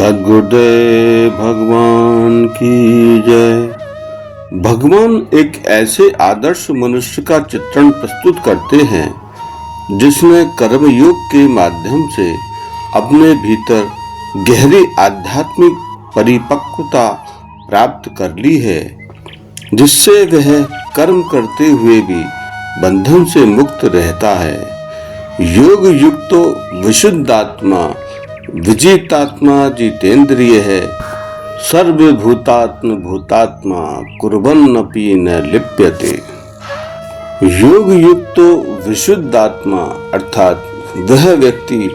सद्गुरुदेव भगवान की जय। भगवान एक ऐसे आदर्श मनुष्य का चित्रण प्रस्तुत करते हैं जिसने कर्मयोग के माध्यम से अपने भीतर गहरी आध्यात्मिक परिपक्वता प्राप्त कर ली है, जिससे वह कर्म करते हुए भी बंधन से मुक्त रहता है। योग युक्तो विशुद्धात्मा विजितात्मा जितेंद्रिय है, सर्वभूतात्म भूतात्मा कुर्वन्नपि न लिप्यते। योग युक्तो विशुद्धात्मा अर्थात वह व्यक्ति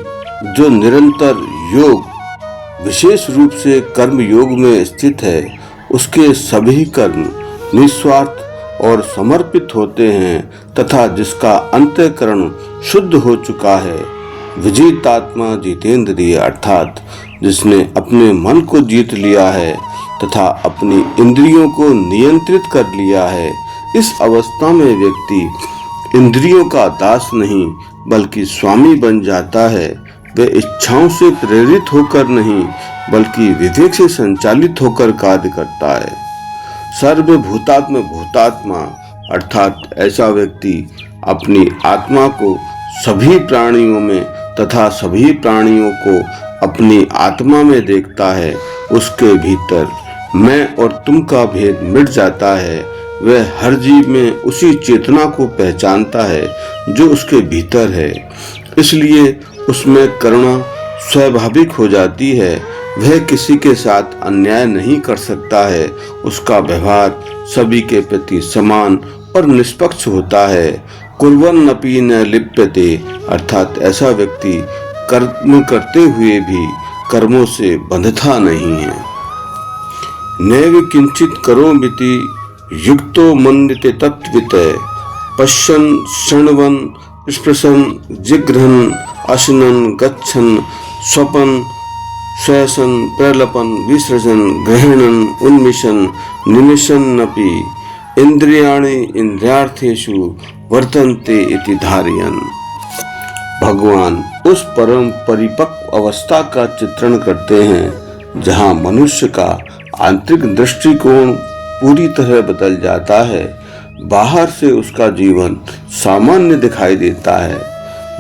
जो निरंतर योग विशेष रूप से कर्म योग में स्थित है, उसके सभी कर्म निस्वार्थ और समर्पित होते हैं तथा जिसका अंतःकरण शुद्ध हो चुका है। विजितात्मा जितेंद्रिय अर्थात जिसने अपने मन को जीत लिया है तथा अपनी इंद्रियों को नियंत्रित कर लिया है। इस अवस्था में व्यक्ति इंद्रियों का दास नहीं बल्कि स्वामी बन जाता है। वह इच्छाओं से प्रेरित होकर नहीं बल्कि विवेक से संचालित होकर कार्य करता है। सर्वभूतात्म भूतात्मा अर्थात ऐसा व्यक्ति अपनी आत्मा को सभी प्राणियों में तथा सभी प्राणियों को अपनी आत्मा में देखता है। उसके भीतर मैं और तुम का भेद मिट जाता है। वह हर जीव में उसी चेतना को पहचानता है जो उसके भीतर है, इसलिए उसमें करुणा स्वाभाविक हो जाती है। वह किसी के साथ अन्याय नहीं कर सकता है। उसका व्यवहार सभी के प्रति समान और निष्पक्ष होता है। कुर्वन्नपि न लिप्यते अर्थात ऐसा व्यक्ति कर्म करते हुए भी कर्मों से बंधता नहीं है। नैव किंचित करोमीति युक्तो मन्यते तत्वितः पश्यन् शृण्वन् स्पृशन् जिघ्रन् अश्नन् गच्छन् स्वपन् श्वसन् प्रलपन् विसृजन् गृह्णन् उन्मिषन् निमिषन्नपि इंद्रियाणि इंद्रियार्थेषु वर्तन्ते इति धारयन्। भगवान उस परम परिपक्व अवस्था का चित्रण करते हैं जहाँ मनुष्य का आंतरिक दृष्टिकोण पूरी तरह बदल जाता है। बाहर से उसका जीवन सामान्य दिखाई देता है।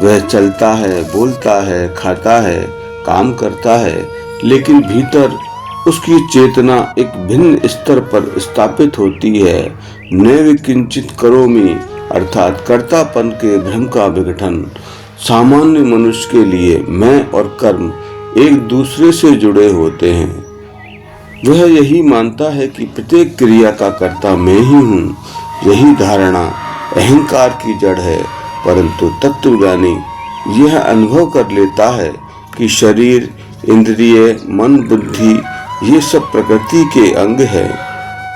वह चलता है, बोलता है, खाता है, काम करता है, लेकिन भीतर उसकी चेतना एक भिन्न स्तर पर स्थापित होती है। नैव किंचित करोमि अर्थात कर्तापन के भ्रम का विघटन। सामान्य मनुष्य के लिए मैं और कर्म एक दूसरे से जुड़े होते हैं। वह यही मानता है कि प्रत्येक क्रिया का कर्ता मैं ही हूँ। यही धारणा अहंकार की जड़ है, परंतु तत्वज्ञानी यह अनुभव कर लेता है कि शरीर, इंद्रिय, मन, बुद्धि ये सब प्रकृति के अंग है।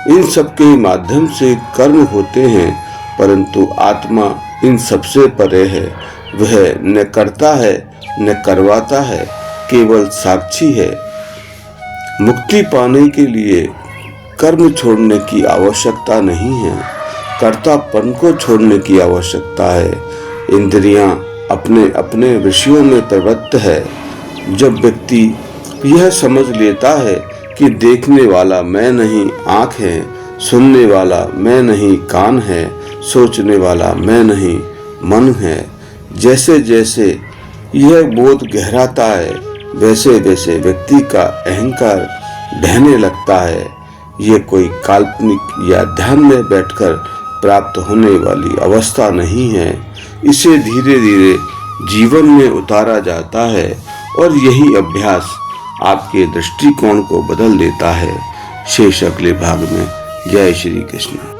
इन सब के माध्यम से कर्म होते हैं, परंतु आत्मा इन सबसे परे है। वह न करता है न करवाता है, केवल साक्षी है। मुक्ति पाने के लिए कर्म छोड़ने की आवश्यकता नहीं है, कर्तापन को छोड़ने की आवश्यकता है। इंद्रियां अपने अपने विषयों में प्रवृत्त है। जब व्यक्ति यह समझ लेता है कि देखने वाला मैं नहीं आँख है, सुनने वाला मैं नहीं कान है, सोचने वाला मैं नहीं मन है, जैसे जैसे यह बोध गहराता है वैसे वैसे व्यक्ति का अहंकार ढहने लगता है। यह कोई काल्पनिक या ध्यान में बैठकर प्राप्त होने वाली अवस्था नहीं है। इसे धीरे धीरे जीवन में उतारा जाता है और यही अभ्यास आपके दृष्टिकोण को बदल देता है। शेष अगले भाग में। जय श्री कृष्ण।